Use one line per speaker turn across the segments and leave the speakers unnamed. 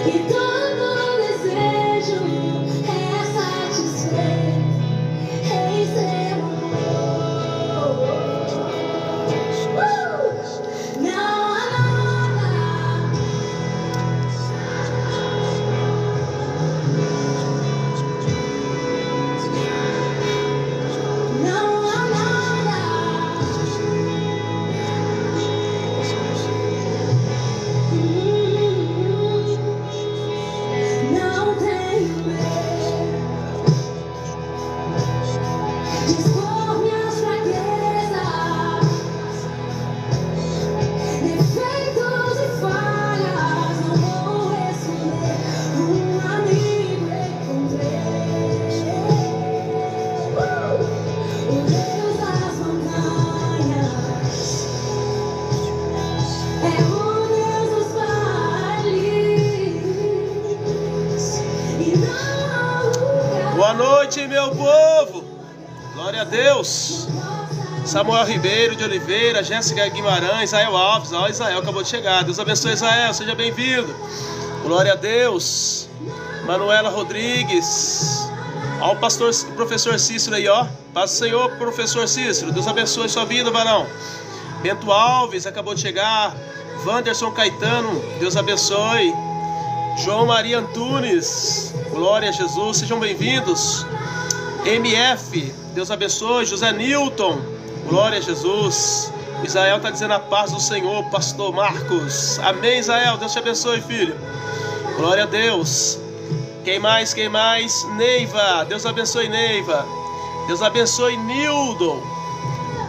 E todo desejo é satisfeito em seu amor. Não há nada, não há nada. Não tenho medo de expor minhas fraquezas, defeitos e falhas. Não vou esconder, um amigo encontrei. O Deus das montanhas é o Deus dos vales, e não há lugar.
Boa noite, meu povo. Glória a Deus. Samuel Ribeiro de Oliveira, Jéssica Guimarães, Israel Alves. Ó, Israel acabou de chegar. Deus abençoe, Israel. Seja bem-vindo. Glória a Deus. Manuela Rodrigues. Ó, o professor Cícero aí, ó. Paz do Senhor, professor Cícero. Deus abençoe sua vida, varão. Bento Alves acabou de chegar. Wanderson Caetano, Deus abençoe. João Maria Antunes, glória a Jesus, sejam bem-vindos. MF, Deus abençoe. José Newton, glória a Jesus. Israel está dizendo a paz do Senhor, pastor Marcos. Amém, Israel, Deus te abençoe, filho. Glória a Deus. Quem mais? Neiva, Deus abençoe, Neiva. Deus abençoe, Nildo.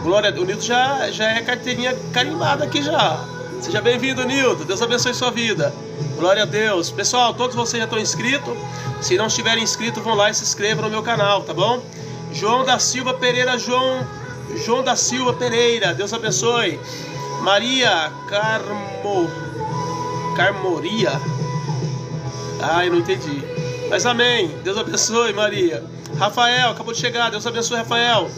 Glória a Deus. O Nildo já é carteirinha carimbada aqui já. Seja bem-vindo, Nildo. Deus abençoe sua vida. Glória a Deus. Pessoal, todos vocês já estão inscritos. Se não estiverem inscritos, vão lá e se inscrevam no meu canal, tá bom? João da Silva Pereira, João da Silva Pereira, Deus abençoe. Maria Carmoria. Ah, eu não entendi. Mas amém. Deus abençoe, Maria. Rafael, acabou de chegar. Deus abençoe, Rafael.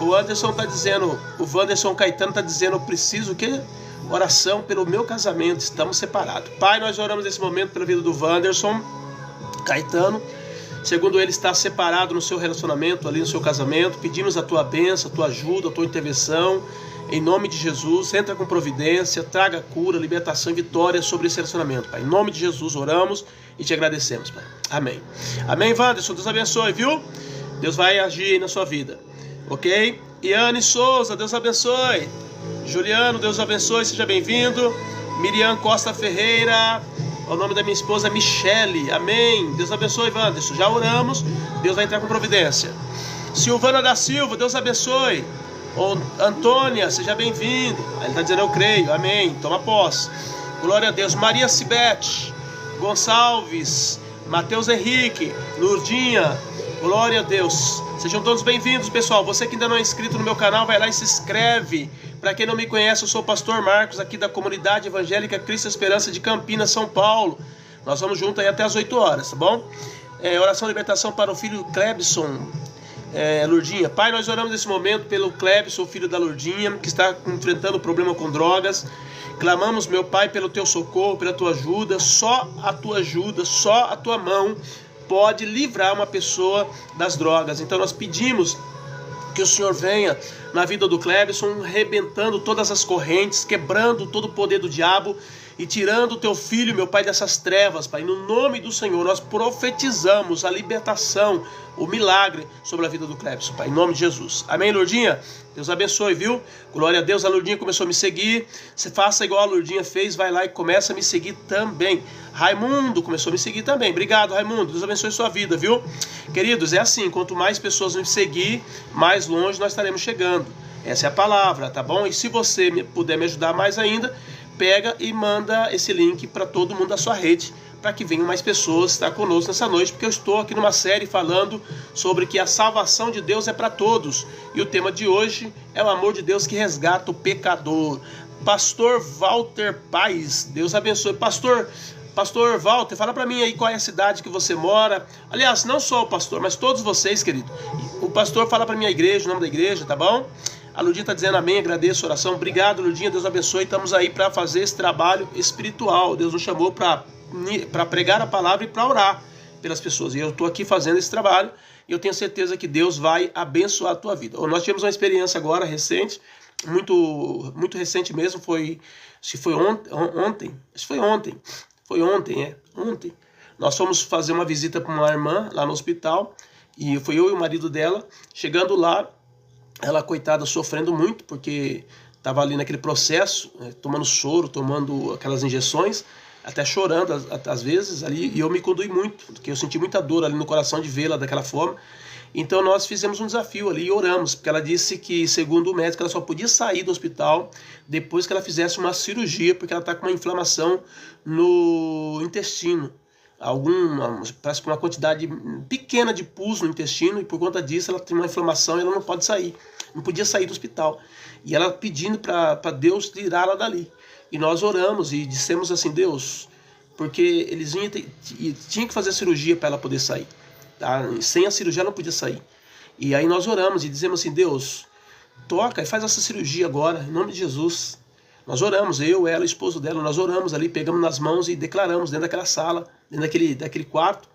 O Anderson está dizendo, o Wanderson Caetano está dizendo, eu preciso o quê? Oração pelo meu casamento, estamos separados. Pai, nós oramos nesse momento pela vida do Wanderson Caetano. Segundo ele está separado no seu relacionamento, ali no seu casamento. Pedimos a tua bênção, a tua ajuda, a tua intervenção. Em nome de Jesus, entra com providência, traga cura, libertação e vitória sobre esse relacionamento, Pai. Em nome de Jesus oramos e te agradecemos, Pai. Amém. Amém, Wanderson, Deus abençoe, viu? Deus vai agir aí na sua vida, ok? Iane Souza, Deus abençoe. Juliano, Deus abençoe, seja bem-vindo. Miriam Costa Ferreira, o nome da minha esposa é Michele, amém. Deus abençoe, Wanderson, já oramos, Deus vai entrar com providência. Silvana da Silva, Deus abençoe. Antônia, seja bem-vindo. Ele está dizendo eu creio, amém, toma posse. Glória a Deus. Maria Cibete Gonçalves, Matheus Henrique, Lurdinha, glória a Deus. Sejam todos bem-vindos, pessoal. Você que ainda não é inscrito no meu canal, vai lá e se inscreve. Para quem não me conhece, eu sou o pastor Marcos, aqui da Comunidade Evangélica Cristo Esperança de Campinas, São Paulo. Nós vamos juntos aí até as 8 horas, tá bom? Oração de libertação para o filho Clebson, Lurdinha. Pai, nós oramos nesse momento pelo Clebson, filho da Lurdinha, que está enfrentando problema com drogas. Clamamos, meu Pai, pelo teu socorro, pela tua ajuda. Só a tua mão pode livrar uma pessoa das drogas. Então nós pedimos que o Senhor venha na vida do Clebson, rebentando todas as correntes, quebrando todo o poder do diabo e tirando o teu filho, meu Pai, dessas trevas, Pai. No nome do Senhor, nós profetizamos a libertação, o milagre sobre a vida do Clebson, Pai, em nome de Jesus. Amém, Lourdinha? Deus abençoe, viu? Glória a Deus, a Lourdinha começou a me seguir. Você faça igual a Lourdinha fez, vai lá e começa a me seguir também. Raimundo começou a me seguir também. Obrigado, Raimundo. Deus abençoe sua vida, viu? Queridos, é assim, quanto mais pessoas nos seguir, mais longe nós estaremos chegando. Essa é a palavra, tá bom? E se você puder me ajudar mais ainda, pega e manda esse link para todo mundo da sua rede, para que venham mais pessoas estar conosco nessa noite, porque eu estou aqui numa série falando sobre que a salvação de Deus é para todos. E o tema de hoje é o amor de Deus que resgata o pecador. Pastor Walter Paes, Deus abençoe. Pastor Walter, fala para mim aí qual é a cidade que você mora. Aliás, não só o pastor, mas todos vocês, querido. O pastor fala para mim a igreja, o nome da igreja, tá bom? A Ludinha está dizendo amém, agradeço a oração. Obrigado, Ludinha, Deus abençoe. Estamos aí para fazer esse trabalho espiritual. Deus nos chamou para pregar a palavra e para orar pelas pessoas. E eu estou aqui fazendo esse trabalho e eu tenho certeza que Deus vai abençoar a tua vida. Nós tivemos uma experiência agora recente, muito recente mesmo, foi ontem. Nós fomos fazer uma visita para uma irmã lá no hospital e foi eu e o marido dela. Chegando lá, ela, coitada, sofrendo muito porque estava ali naquele processo, tomando soro, tomando aquelas injeções, até chorando às vezes ali, e eu me condui muito, porque eu senti muita dor ali no coração de vê-la daquela forma. Então nós fizemos um desafio ali e oramos, porque ela disse que, segundo o médico, ela só podia sair do hospital depois que ela fizesse uma cirurgia, porque ela está com uma inflamação no intestino. Parece que uma quantidade pequena de pus no intestino, e por conta disso ela tem uma inflamação e ela não pode sair, não podia sair do hospital. E ela pedindo para Deus tirá-la dali. E nós oramos e dissemos assim: Deus, porque eles tinham que fazer a cirurgia para ela poder sair. Tá? Sem a cirurgia ela não podia sair. E aí nós oramos e dizemos assim: Deus, toca e faz essa cirurgia agora, em nome de Jesus. Nós oramos, eu, ela, o esposo dela, nós oramos ali, pegamos nas mãos e declaramos dentro daquela sala, dentro daquele quarto.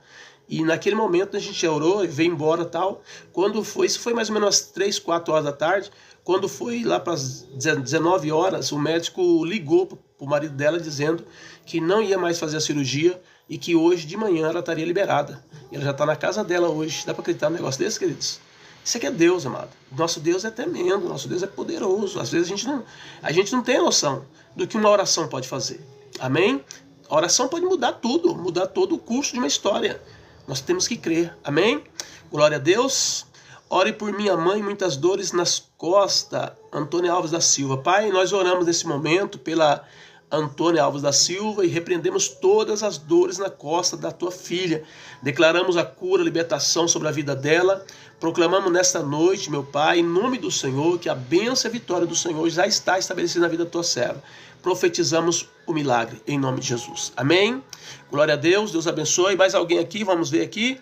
E naquele momento a gente orou e veio embora e tal. Quando foi, isso foi mais ou menos às 3, 4 horas da tarde. Quando foi lá para as 19 horas, o médico ligou para o marido dela dizendo que não ia mais fazer a cirurgia e que hoje de manhã ela estaria liberada. E ela já está na casa dela hoje. Dá para acreditar num negócio desse, queridos? Isso aqui é Deus, amado. Nosso Deus é tremendo, nosso Deus é poderoso. Às vezes a gente não tem noção do que uma oração pode fazer. Amém? A oração pode mudar tudo, mudar todo o curso de uma história. Nós temos que crer. Amém? Glória a Deus. Ore por minha mãe, muitas dores nas costas. Antônia Alves da Silva. Pai, nós oramos nesse momento pela Antônia Alves da Silva e repreendemos todas as dores na costa da tua filha. Declaramos a cura, a libertação sobre a vida dela. Proclamamos nesta noite, meu Pai, em nome do Senhor, que a bênção e a vitória do Senhor já está estabelecida na vida da tua serva. Profetizamos o milagre em nome de Jesus. Amém? Glória a Deus, Deus abençoe. Mais alguém aqui? Vamos ver aqui.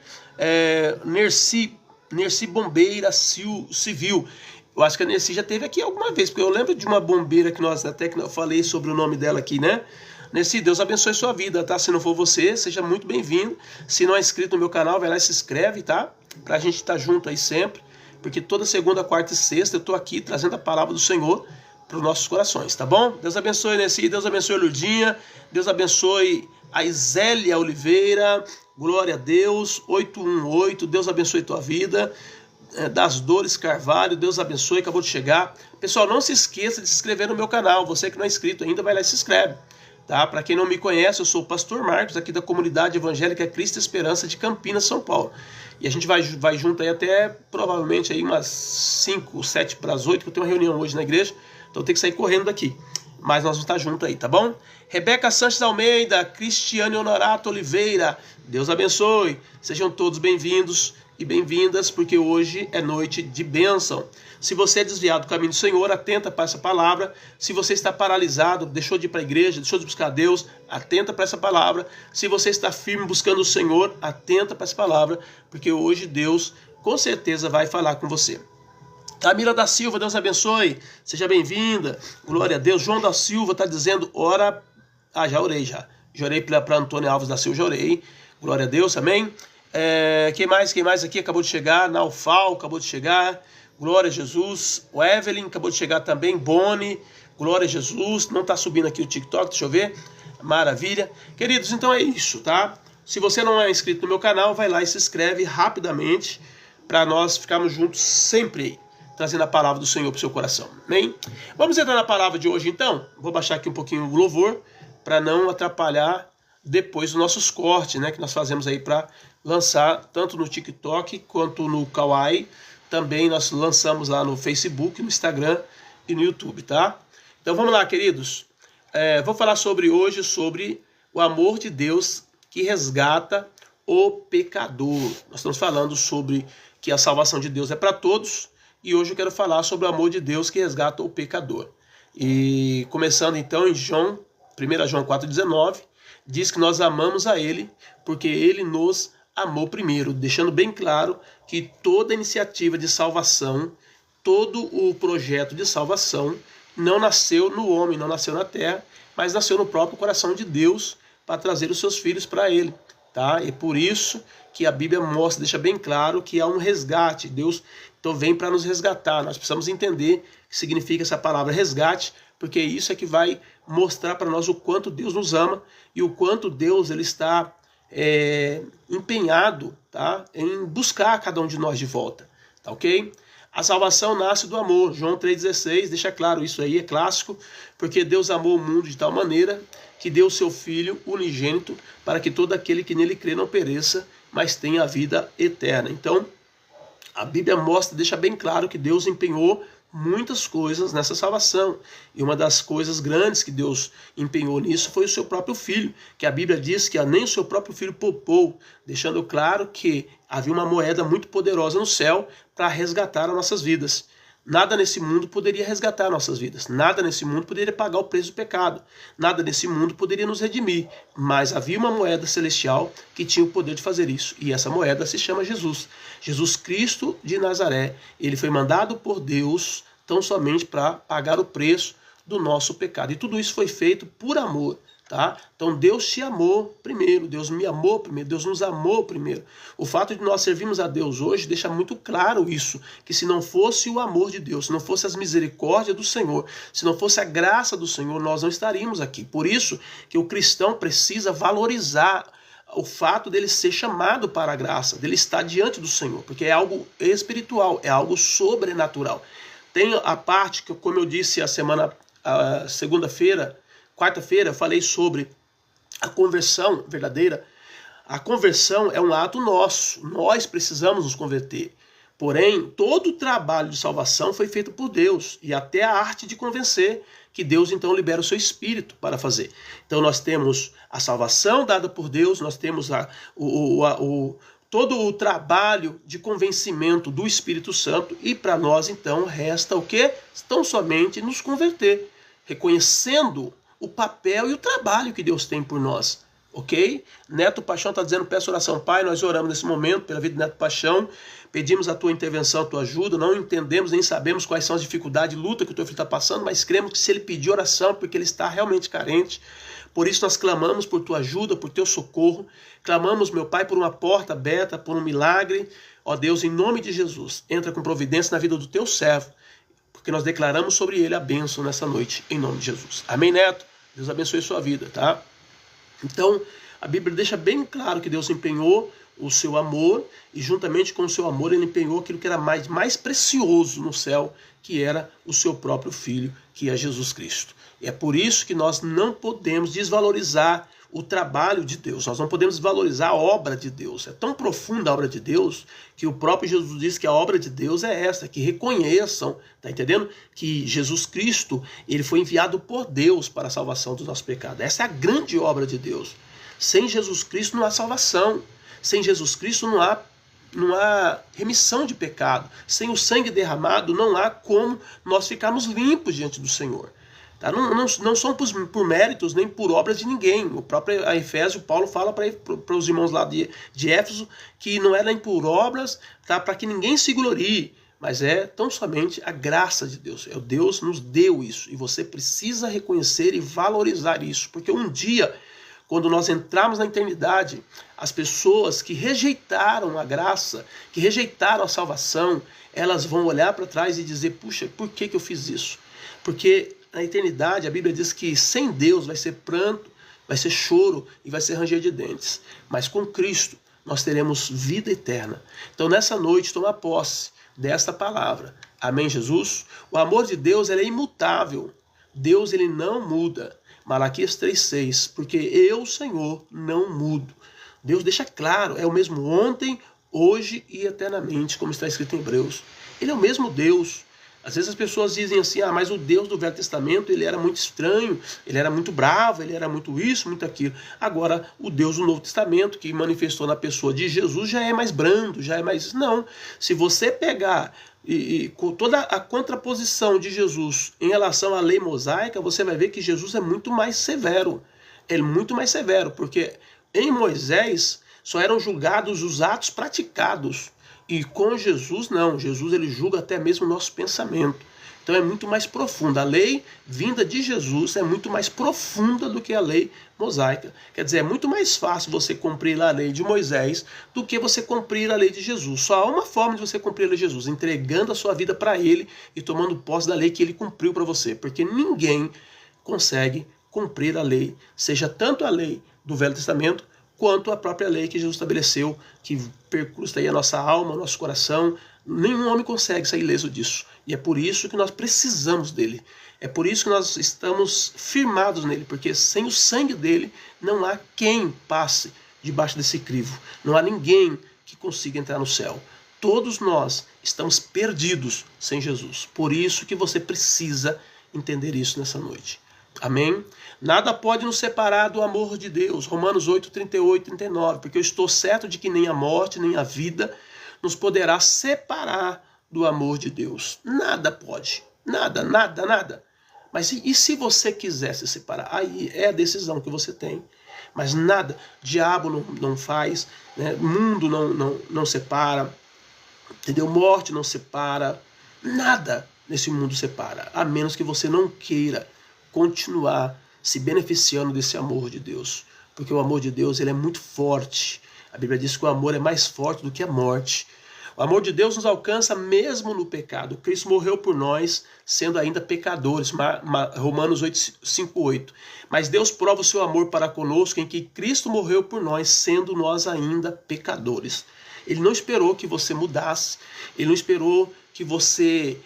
Nerci Bombeira Civil. Eu acho que a Nerci já teve aqui alguma vez, porque eu lembro de uma bombeira que eu falei sobre o nome dela aqui, né? Nerci, Deus abençoe sua vida, tá? Se não for você, seja muito bem-vindo. Se não é inscrito no meu canal, vai lá e se inscreve, tá? Pra gente estar junto aí sempre, porque toda segunda, quarta e sexta eu tô aqui trazendo a palavra do Senhor para os nossos corações, tá bom? Deus abençoe, Nerci, Deus abençoe a Lurdinha, Deus abençoe a Isélia Oliveira, glória a Deus, 818, Deus abençoe tua vida. Das Dores Carvalho, Deus abençoe, acabou de chegar. Pessoal, não se esqueça de se inscrever no meu canal. Você que não é inscrito ainda, vai lá e se inscreve. Tá? Para quem não me conhece, eu sou o Pastor Marcos, aqui da Comunidade Evangélica Cristo e Esperança de Campinas, São Paulo. E a gente vai junto aí até provavelmente aí umas 5, 7 para as 8, que eu tenho uma reunião hoje na igreja, então eu tenho que sair correndo daqui. Mas nós vamos estar juntos aí, tá bom? Rebeca Sanches Almeida, Cristiane Honorato Oliveira, Deus abençoe. Sejam todos bem-vindos e bem-vindas, porque hoje é noite de bênção. Se você é desviado do caminho do Senhor, atenta para essa palavra. Se você está paralisado, deixou de ir para a igreja, deixou de buscar Deus, atenta para essa palavra. Se você está firme buscando o Senhor, atenta para essa palavra, porque hoje Deus com certeza vai falar com você. Camila da Silva, Deus abençoe, seja bem-vinda, glória a Deus. João da Silva está dizendo, ora... já orei já. Já orei para Antônia Alves da Silva, já orei. Glória a Deus, amém. Quem mais aqui acabou de chegar? Naufal acabou de chegar. Glória a Jesus. O Evelyn acabou de chegar também. Boni, glória a Jesus. Não está subindo aqui o TikTok, deixa eu ver. Maravilha. Queridos, então é isso, tá? Se você não é inscrito no meu canal, vai lá e se inscreve rapidamente para nós ficarmos juntos sempre aí, trazendo a palavra do Senhor para o seu coração. Amém? Vamos entrar na palavra de hoje então? Vou baixar aqui um pouquinho o louvor para não atrapalhar depois os nossos cortes, né, que nós fazemos aí para lançar tanto no TikTok quanto no Kawaii. Também nós lançamos lá no Facebook, no Instagram e no YouTube, tá? Então vamos lá, queridos. Vou falar hoje sobre o amor de Deus que resgata o pecador. Nós estamos falando sobre que a salvação de Deus é para todos, e hoje eu quero falar sobre o amor de Deus que resgata o pecador. E começando então em 1 João 4,19, diz que nós amamos a Ele porque Ele nos amou primeiro, deixando bem claro que toda iniciativa de salvação, todo o projeto de salvação não nasceu no homem, não nasceu na terra, mas nasceu no próprio coração de Deus para trazer os seus filhos para ele. Tá? E por isso que a Bíblia mostra, deixa bem claro que há um resgate. Deus então vem para nos resgatar. Nós precisamos entender o que significa essa palavra resgate, porque isso é que vai mostrar para nós o quanto Deus nos ama e o quanto Deus ele está empenhado, tá, em buscar cada um de nós de volta. Tá, ok? A salvação nasce do amor. João 3,16 deixa claro isso aí, é clássico, porque Deus amou o mundo de tal maneira que deu o seu Filho unigênito para que todo aquele que nele crê não pereça, mas tenha a vida eterna. Então, a Bíblia mostra, deixa bem claro que Deus empenhou muitas coisas nessa salvação. E uma das coisas grandes que Deus empenhou nisso foi o seu próprio Filho, que a Bíblia diz que nem o seu próprio Filho poupou, deixando claro que havia uma moeda muito poderosa no céu para resgatar as nossas vidas. Nada nesse mundo poderia resgatar nossas vidas. Nada nesse mundo poderia pagar o preço do pecado. Nada nesse mundo poderia nos redimir. Mas havia uma moeda celestial que tinha o poder de fazer isso. E essa moeda se chama Jesus. Jesus Cristo de Nazaré. Ele foi mandado por Deus tão somente para pagar o preço do nosso pecado. E tudo isso foi feito por amor. Tá? Então Deus te amou primeiro, Deus me amou primeiro, Deus nos amou primeiro. O fato de nós servirmos a Deus hoje deixa muito claro isso, que se não fosse o amor de Deus, se não fosse as misericórdias do Senhor, se não fosse a graça do Senhor, nós não estaríamos aqui. Por isso que o cristão precisa valorizar o fato dele ser chamado para a graça, dele estar diante do Senhor, porque é algo espiritual, é algo sobrenatural. Tem a parte que, como eu disse a quarta-feira, eu falei sobre a conversão verdadeira. A conversão é um ato nosso. Nós precisamos nos converter. Porém, todo o trabalho de salvação foi feito por Deus. E até a arte de convencer, que Deus então libera o seu Espírito para fazer. Então nós temos a salvação dada por Deus, nós temos todo o trabalho de convencimento do Espírito Santo. E para nós então resta o quê? Tão somente nos converter, reconhecendo o papel e o trabalho que Deus tem por nós, ok? Neto Paixão está dizendo, peço oração, Pai, nós oramos nesse momento pela vida de Neto Paixão, pedimos a tua intervenção, a tua ajuda, não entendemos nem sabemos quais são as dificuldades e luta que o teu filho está passando, mas cremos que se ele pedir oração, porque ele está realmente carente, por isso nós clamamos por tua ajuda, por teu socorro, clamamos, meu Pai, por uma porta aberta, por um milagre, ó Deus, em nome de Jesus, entra com providência na vida do teu servo, porque nós declaramos sobre ele a bênção nessa noite, em nome de Jesus. Amém, Neto? Deus abençoe sua vida, tá? Então, a Bíblia deixa bem claro que Deus empenhou o seu amor, e juntamente com o seu amor, ele empenhou aquilo que era mais precioso no céu, que era o seu próprio Filho, que é Jesus Cristo. E é por isso que nós não podemos desvalorizar o trabalho de Deus, nós não podemos desvalorizar a obra de Deus. É tão profunda a obra de Deus que o próprio Jesus diz que a obra de Deus é essa, que reconheçam, tá entendendo? Que Jesus Cristo, ele foi enviado por Deus para a salvação dos nossos pecados. Essa é a grande obra de Deus. Sem Jesus Cristo não há salvação. Sem Jesus Cristo não há remissão de pecado. Sem o sangue derramado não há como nós ficarmos limpos diante do Senhor. Tá? Não são por méritos nem por obras de ninguém. O próprio Efésio, Paulo fala para os irmãos lá de Éfeso que não é nem por obras, tá? Para que ninguém se glorie, mas é tão somente a graça de Deus. Deus nos deu isso e você precisa reconhecer e valorizar isso, porque um dia, quando nós entrarmos na eternidade, as pessoas que rejeitaram a graça, que rejeitaram a salvação, elas vão olhar para trás e dizer, puxa, por que eu fiz isso? Porque na eternidade, a Bíblia diz que sem Deus vai ser pranto, vai ser choro e vai ser ranger de dentes. Mas com Cristo nós teremos vida eterna. Então nessa noite toma posse desta palavra. Amém, Jesus? O amor de Deus ele é imutável. Deus ele não muda. Malaquias 3,6. Porque eu, Senhor, não mudo. Deus deixa claro, é o mesmo ontem, hoje e eternamente, como está escrito em Hebreus. Ele é o mesmo Deus. Às vezes as pessoas dizem assim, mas o Deus do Velho Testamento, ele era muito estranho, ele era muito bravo, ele era muito isso, muito aquilo. Agora, o Deus do Novo Testamento, que manifestou na pessoa de Jesus, já é mais brando, já é mais... Não, se você pegar com toda a contraposição de Jesus em relação à lei mosaica, você vai ver que Jesus é muito mais severo. Ele é muito mais severo, porque em Moisés só eram julgados os atos praticados. E com Jesus, não. Jesus, ele julga até mesmo o nosso pensamento. Então é muito mais profunda. A lei vinda de Jesus é muito mais profunda do que a lei mosaica. Quer dizer, é muito mais fácil você cumprir a lei de Moisés do que você cumprir a lei de Jesus. Só há uma forma de você cumprir a lei de Jesus, entregando a sua vida para ele e tomando posse da lei que ele cumpriu para você. Porque ninguém consegue cumprir a lei, seja tanto a lei do Velho Testamento, quanto a própria lei que Jesus estabeleceu, que percrusta aí a nossa alma, o nosso coração. Nenhum homem consegue sair ileso disso. E é por isso que nós precisamos dele. É por isso que nós estamos firmados nele, porque sem o sangue dele não há quem passe debaixo desse crivo. Não há ninguém que consiga entrar no céu. Todos nós estamos perdidos sem Jesus. Por isso que você precisa entender isso nessa noite. Amém? Nada pode nos separar do amor de Deus. Romanos 8, 38, 39. Porque eu estou certo de que nem a morte, nem a vida nos poderá separar do amor de Deus. Nada pode. Nada, nada, nada. Mas e se você quiser se separar? Aí é a decisão que você tem. Mas nada. Diabo não faz. Né? Mundo não separa. Entendeu? Morte não separa. Nada nesse mundo separa. A menos que você não queira continuar se beneficiando desse amor de Deus. Porque o amor de Deus, ele é muito forte. A Bíblia diz que o amor é mais forte do que a morte. O amor de Deus nos alcança mesmo no pecado. Cristo morreu por nós, sendo ainda pecadores. Romanos 5, 8. Mas Deus prova o seu amor para conosco em que Cristo morreu por nós, sendo nós ainda pecadores. Ele não esperou que você mudasse. Ele não esperou que você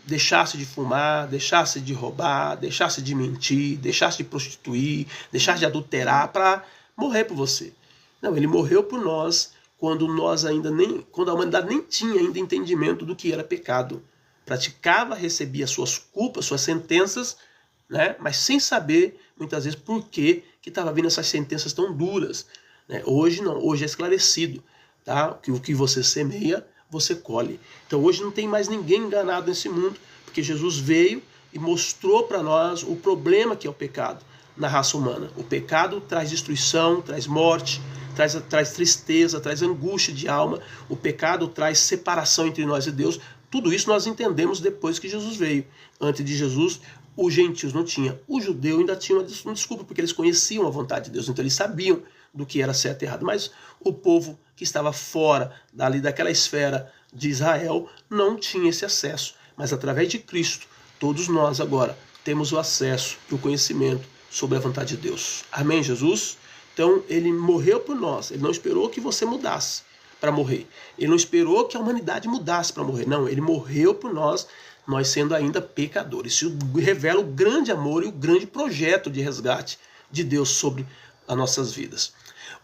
deixasse de fumar, deixasse de roubar, deixasse de mentir, deixasse de prostituir, deixasse de adulterar para morrer por você. Não, ele morreu por nós quando a humanidade nem tinha ainda entendimento do que era pecado. Praticava, recebia suas culpas, suas sentenças, né? Mas sem saber, muitas vezes, por que estava vindo essas sentenças tão duras. Né? Hoje não, hoje é esclarecido. Tá? Que o que você semeia, você colhe. Então hoje não tem mais ninguém enganado nesse mundo, porque Jesus veio e mostrou para nós o problema que é o pecado na raça humana. O pecado traz destruição, traz morte, traz tristeza, traz angústia de alma. O pecado traz separação entre nós e Deus. Tudo isso nós entendemos depois que Jesus veio. Antes de Jesus, os gentios não tinham. O judeu ainda tinha uma desculpa, porque eles conheciam a vontade de Deus, então eles sabiam do que era certo e errado. Mas o povo que estava fora daquela esfera de Israel não tinha esse acesso. Mas através de Cristo, todos nós agora temos o acesso e o conhecimento sobre a vontade de Deus. Amém, Jesus? Então, ele morreu por nós. Ele não esperou que você mudasse para morrer. Ele não esperou que a humanidade mudasse para morrer. Não, ele morreu por nós, nós sendo ainda pecadores. Isso revela o grande amor e o grande projeto de resgate de Deus sobre as nossas vidas.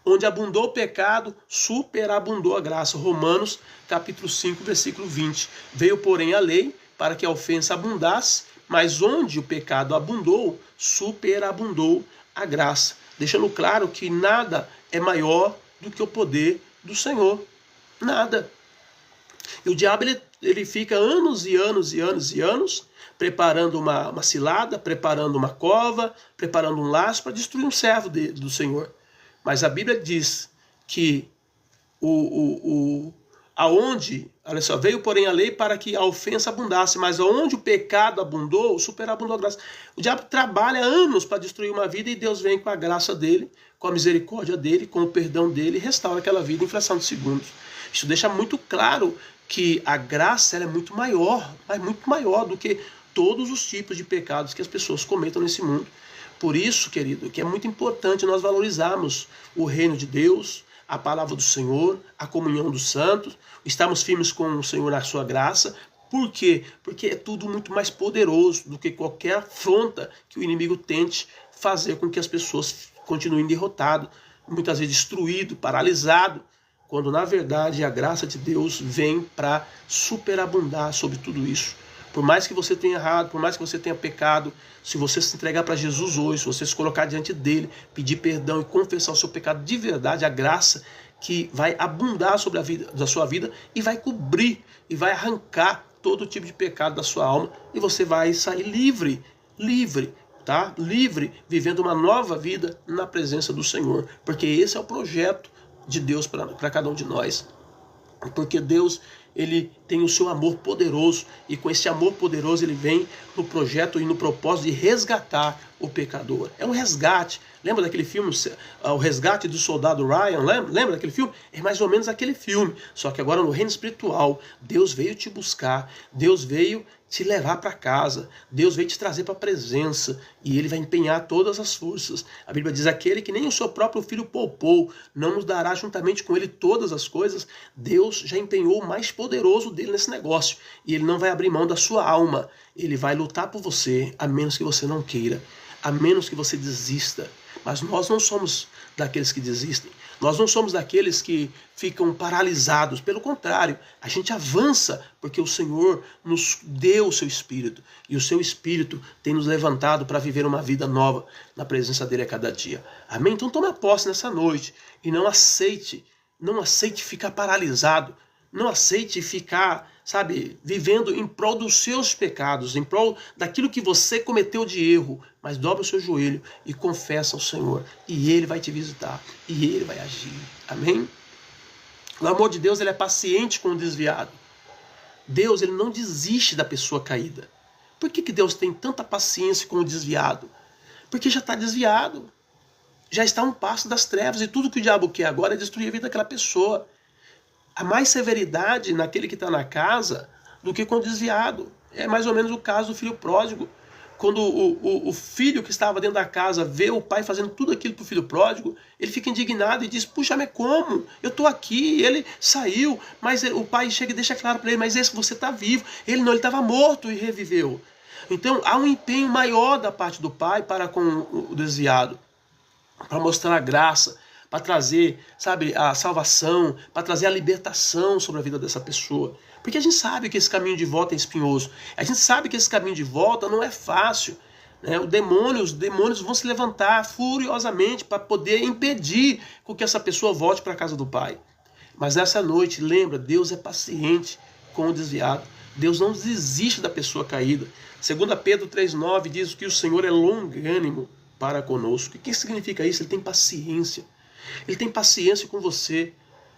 Onde abundou o pecado, superabundou a graça. Romanos, capítulo 5, versículo 20. Veio, porém, a lei para que a ofensa abundasse, mas onde o pecado abundou, superabundou a graça. Deixando claro que nada é maior do que o poder do Senhor. Nada. E o diabo, ele fica anos e anos e anos e anos preparando uma cilada, preparando uma cova, preparando um laço para destruir um servo do Senhor. Mas a Bíblia diz que olha só, veio porém a lei para que a ofensa abundasse, mas aonde o pecado abundou, superabundou a graça. O diabo trabalha anos para destruir uma vida e Deus vem com a graça dele, com a misericórdia dele, com o perdão dele e restaura aquela vida em fração de segundos. Isso deixa muito claro que a graça ela é muito maior, mas muito maior do que todos os tipos de pecados que as pessoas cometem nesse mundo. Por isso, querido, que é muito importante nós valorizarmos o reino de Deus, a palavra do Senhor, a comunhão dos santos, estarmos firmes com o Senhor na sua graça. Por quê? Porque é tudo muito mais poderoso do que qualquer afronta que o inimigo tente fazer com que as pessoas continuem derrotadas, muitas vezes destruído, paralisado, quando na verdade a graça de Deus vem para superabundar sobre tudo isso. Por mais que você tenha errado, por mais que você tenha pecado, se você se entregar para Jesus hoje, se você se colocar diante dele, pedir perdão e confessar o seu pecado de verdade, a graça que vai abundar sobre a vida da sua vida e vai cobrir e vai arrancar todo tipo de pecado da sua alma e você vai sair livre, tá? Livre, vivendo uma nova vida na presença do Senhor, porque esse é o projeto de Deus para cada um de nós. Porque Deus, ele tem o seu amor poderoso, e com esse amor poderoso ele vem no projeto e no propósito de resgatar o pecador. É um resgate. Lembra daquele filme, O Resgate do Soldado Ryan? Lembra daquele filme? É mais ou menos aquele filme, só que agora no reino espiritual. Deus veio te buscar, Deus veio te levar para casa, Deus veio te trazer para a presença, e ele vai empenhar todas as forças. A Bíblia diz: aquele que nem o seu próprio filho poupou, não nos dará juntamente com ele todas as coisas. Deus já empenhou o mais poderoso dele nesse negócio, e ele não vai abrir mão da sua alma. Ele vai lutar por você, a menos que você não queira, a menos que você desista. Mas nós não somos daqueles que desistem. Nós não somos daqueles que ficam paralisados. Pelo contrário, a gente avança porque o Senhor nos deu o seu Espírito. E o seu Espírito tem nos levantado para viver uma vida nova na presença dele a cada dia. Amém? Então tome posse nessa noite e não aceite ficar paralisado. Não aceite ficar, vivendo em prol dos seus pecados, em prol daquilo que você cometeu de erro. Mas dobra o seu joelho e confessa ao Senhor. E Ele vai te visitar. E Ele vai agir. Amém? O amor de Deus, ele é paciente com o desviado. Deus, ele não desiste da pessoa caída. Por que Deus tem tanta paciência com o desviado? Porque já está desviado. Já está a um passo das trevas. E tudo que o diabo quer agora é destruir a vida daquela pessoa. Há mais severidade naquele que está na casa do que com o desviado. É mais ou menos o caso do filho pródigo. Quando o filho que estava dentro da casa vê o pai fazendo tudo aquilo para o filho pródigo, ele fica indignado e diz: puxa, mas como? Eu estou aqui, ele saiu. Mas o pai chega e deixa claro para ele: mas esse você está vivo. Ele não, ele estava morto e reviveu. Então há um empenho maior da parte do pai para com o desviado, para mostrar a graça, para trazer, a salvação, para trazer a libertação sobre a vida dessa pessoa. Porque a gente sabe que esse caminho de volta é espinhoso. A gente sabe que esse caminho de volta não é fácil. Né? Os demônios vão se levantar furiosamente para poder impedir com que essa pessoa volte para a casa do Pai. Mas nessa noite, lembra, Deus é paciente com o desviado. Deus não desiste da pessoa caída. 2 Pedro 3,9 diz que o Senhor é longânimo para conosco. O que significa isso? Ele tem paciência. Ele tem paciência com você,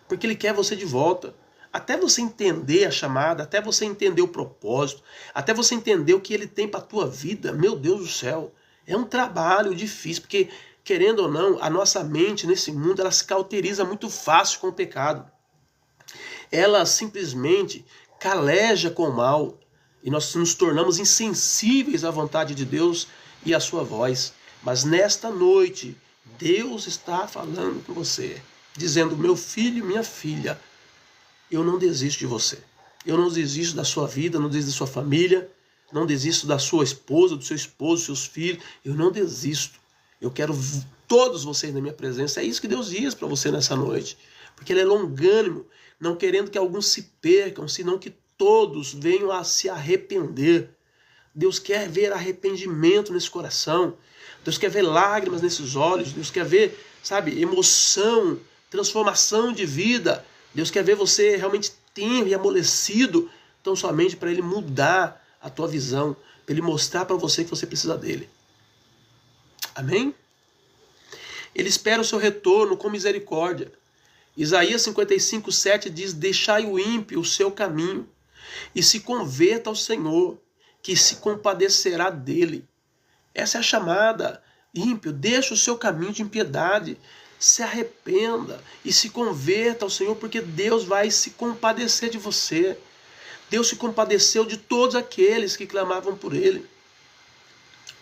porque Ele quer você de volta. Até você entender a chamada, até você entender o propósito, até você entender o que Ele tem para a tua vida, meu Deus do céu, é um trabalho difícil, porque, querendo ou não, a nossa mente nesse mundo, ela se cauteriza muito fácil com o pecado. Ela simplesmente caleja com o mal, e nós nos tornamos insensíveis à vontade de Deus e à sua voz. Mas nesta noite, Deus está falando com você, dizendo: meu filho, minha filha, eu não desisto de você. Eu não desisto da sua vida, não desisto da sua família, não desisto da sua esposa, do seu esposo, dos seus filhos. Eu não desisto. Eu quero todos vocês na minha presença. É isso que Deus diz para você nessa noite. Porque Ele é longânimo, não querendo que alguns se percam, senão que todos venham a se arrepender. Deus quer ver arrependimento nesse coração. Deus quer ver lágrimas nesses olhos. Deus quer ver, emoção, transformação de vida. Deus quer ver você realmente tenro e amolecido, tão somente para Ele mudar a tua visão, para Ele mostrar para você que você precisa dEle. Amém? Ele espera o seu retorno com misericórdia. Isaías 55:7 diz: deixai o ímpio o seu caminho e se converta ao Senhor, que se compadecerá dele. Essa é a chamada. Ímpio, deixa o seu caminho de impiedade, se arrependa e se converta ao Senhor, porque Deus vai se compadecer de você. Deus se compadeceu de todos aqueles que clamavam por Ele.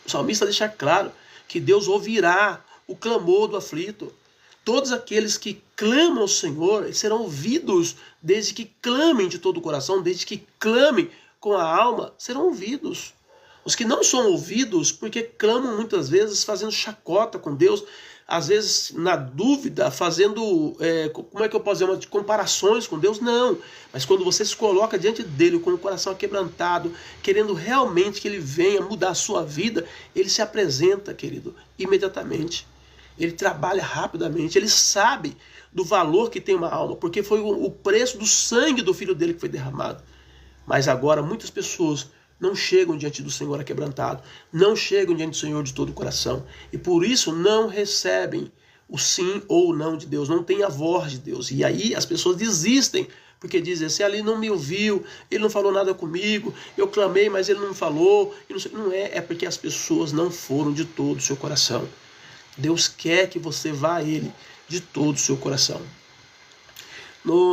O salmista deixa claro que Deus ouvirá o clamor do aflito. Todos aqueles que clamam ao Senhor serão ouvidos, desde que clamem de todo o coração, desde que clamem com a alma, serão ouvidos. Os que não são ouvidos, porque clamam muitas vezes fazendo chacota com Deus, às vezes na dúvida, fazendo, comparações com Deus, não. Mas quando você se coloca diante dele com o coração quebrantado, querendo realmente que ele venha mudar a sua vida, ele se apresenta, querido, imediatamente. Ele trabalha rapidamente, ele sabe do valor que tem uma alma, porque foi o preço do sangue do filho dele que foi derramado. Mas agora muitas pessoas não chegam diante do Senhor aquebrantado, não chegam diante do Senhor de todo o coração, e por isso não recebem o sim ou o não de Deus, não tem a voz de Deus. E aí as pessoas desistem, porque dizem assim, ali não me ouviu, ele não falou nada comigo, eu clamei, mas ele não falou. E não, não é porque as pessoas não foram de todo o seu coração. Deus quer que você vá a ele de todo o seu coração.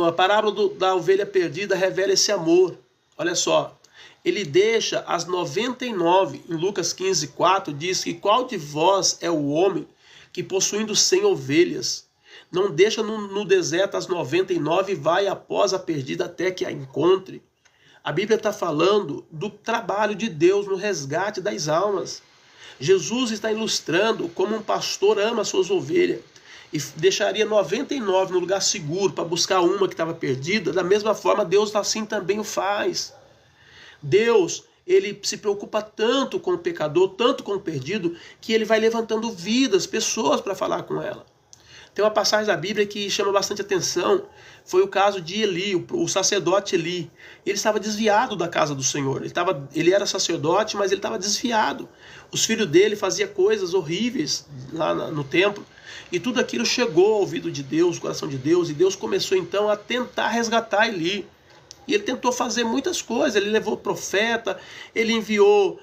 A parábola da ovelha perdida revela esse amor. Olha só, ele deixa as 99, em Lucas 15, 4, diz que qual de vós é o homem que possuindo 100 ovelhas, não deixa no deserto as 99 e vai após a perdida até que a encontre. A Bíblia está falando do trabalho de Deus no resgate das almas. Jesus está ilustrando como um pastor ama as suas ovelhas e deixaria 99 no lugar seguro para buscar uma que estava perdida. Da mesma forma, Deus assim também o faz. Deus, ele se preocupa tanto com o pecador, tanto com o perdido, que ele vai levantando vidas, pessoas para falar com ela. Tem uma passagem da Bíblia que chama bastante atenção. Foi o caso de Eli, o sacerdote Eli. Ele estava desviado da casa do Senhor. Ele era sacerdote, mas ele estava desviado. Os filhos dele faziam coisas horríveis lá no templo. E tudo aquilo chegou ao ouvido de Deus, ao coração de Deus. E Deus começou então a tentar resgatar Eli. E ele tentou fazer muitas coisas. Ele levou profeta, ele enviou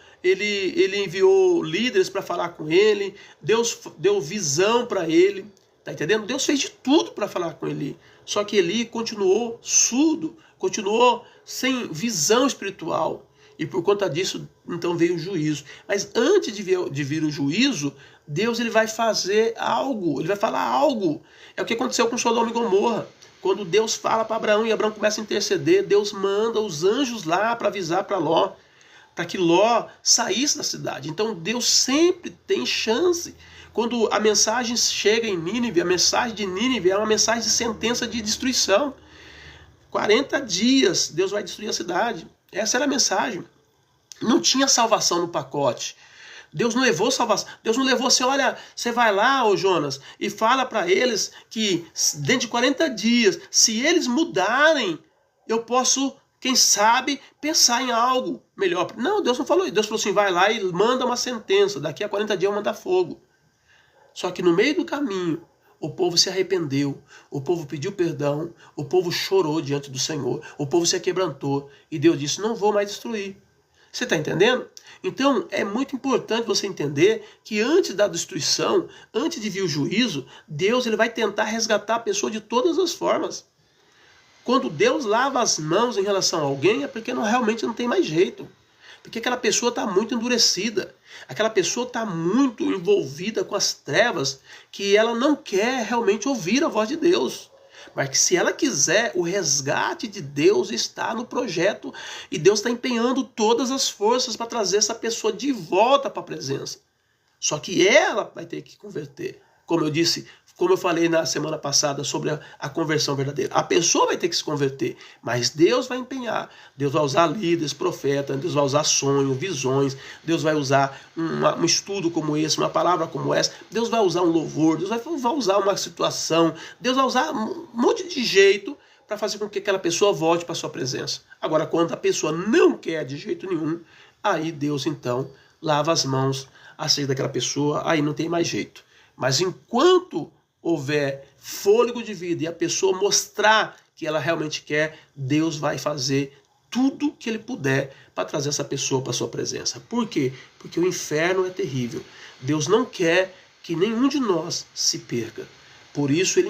líderes para falar com ele. Deus deu visão para ele. Tá entendendo? Deus fez de tudo para falar com Eli. Só que Eli continuou surdo, continuou sem visão espiritual. E por conta disso, então veio o juízo. Mas antes de vir o juízo, Deus ele vai fazer algo, ele vai falar algo. É o que aconteceu com Sodoma e Gomorra. Quando Deus fala para Abraão e Abraão começa a interceder, Deus manda os anjos lá para avisar para Ló, para que Ló saísse da cidade. Então Deus sempre tem chance. Quando a mensagem chega em Nínive, a mensagem de Nínive é uma mensagem de sentença de destruição. 40 dias Deus vai destruir a cidade. Essa era a mensagem. Não tinha salvação no pacote. Deus não levou salvação. Deus não levou assim, olha, você vai lá, ô Jonas, e fala para eles que dentro de 40 dias, se eles mudarem, eu posso, quem sabe, pensar em algo melhor. Não, Deus não falou isso. Deus falou assim, vai lá e manda uma sentença. Daqui a 40 dias eu mando fogo. Só que no meio do caminho, o povo se arrependeu, o povo pediu perdão, o povo chorou diante do Senhor, o povo se quebrantou e Deus disse, não vou mais destruir. Você está entendendo? Então é muito importante você entender que antes da destruição, antes de vir o juízo, Deus ele vai tentar resgatar a pessoa de todas as formas. Quando Deus lava as mãos em relação a alguém, é porque realmente não tem mais jeito. Porque aquela pessoa está muito endurecida. Aquela pessoa está muito envolvida com as trevas, que ela não quer realmente ouvir a voz de Deus. Mas que se ela quiser, o resgate de Deus está no projeto. E Deus está empenhando todas as forças para trazer essa pessoa de volta para a presença. Só que ela vai ter que converter. Como eu disse, como eu falei na semana passada sobre a conversão verdadeira. A pessoa vai ter que se converter, mas Deus vai empenhar. Deus vai usar líderes, profetas, Deus vai usar sonhos, visões, Deus vai usar um estudo como esse, uma palavra como essa, Deus vai usar um louvor, Deus vai usar uma situação, Deus vai usar um monte de jeito para fazer com que aquela pessoa volte para a sua presença. Agora, quando a pessoa não quer de jeito nenhum, aí Deus então lava as mãos, aceita daquela pessoa, aí não tem mais jeito. Mas enquanto houver fôlego de vida e a pessoa mostrar que ela realmente quer, Deus vai fazer tudo que ele puder para trazer essa pessoa para a sua presença. Por quê? Porque o inferno é terrível. Deus não quer que nenhum de nós se perca. Por isso ele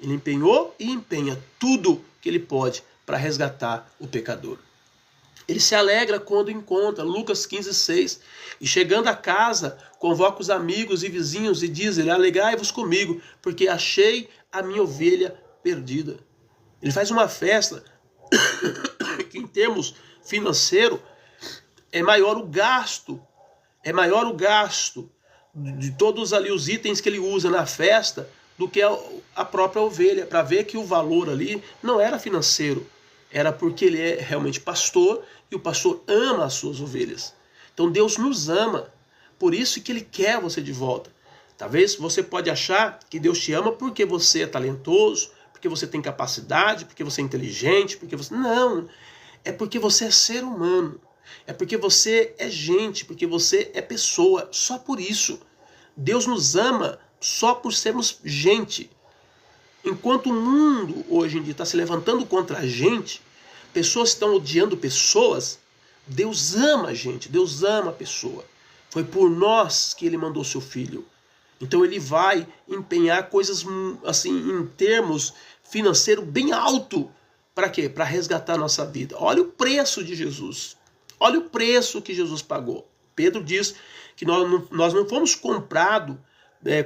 empenhou e empenha tudo que ele pode para resgatar o pecador. Ele se alegra quando encontra, Lucas 15, 6. E chegando a casa, convoca os amigos e vizinhos e diz, alegrai-vos comigo, porque achei a minha ovelha perdida. Ele faz uma festa que em termos financeiros é maior o gasto de todos ali os itens que ele usa na festa do que a própria ovelha, para ver que o valor ali não era financeiro, era porque ele é realmente pastor e o pastor ama as suas ovelhas. Então Deus nos ama, por isso que ele quer você de volta. Talvez você pode achar que Deus te ama porque você é talentoso, porque você tem capacidade, porque você é inteligente, porque você... Não, é porque você é ser humano, é porque você é gente, porque você é pessoa, só por isso. Deus nos ama só por sermos gente. Enquanto o mundo hoje em dia está se levantando contra a gente, pessoas estão odiando pessoas, Deus ama a gente, Deus ama a pessoa. Foi por nós que ele mandou seu filho. Então ele vai empenhar coisas assim em termos financeiros bem alto. Para quê? Para resgatar a nossa vida. Olha o preço de Jesus. Olha o preço que Jesus pagou. Pedro diz que nós não fomos comprados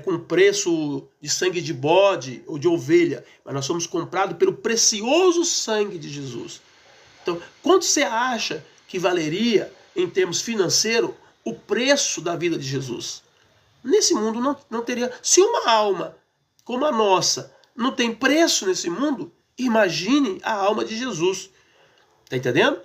com preço de sangue de bode ou de ovelha, mas nós fomos comprados pelo precioso sangue de Jesus. Então, quanto você acha que valeria, em termos financeiros, o preço da vida de Jesus? Nesse mundo não teria. Se uma alma como a nossa não tem preço nesse mundo, imagine a alma de Jesus. Está entendendo?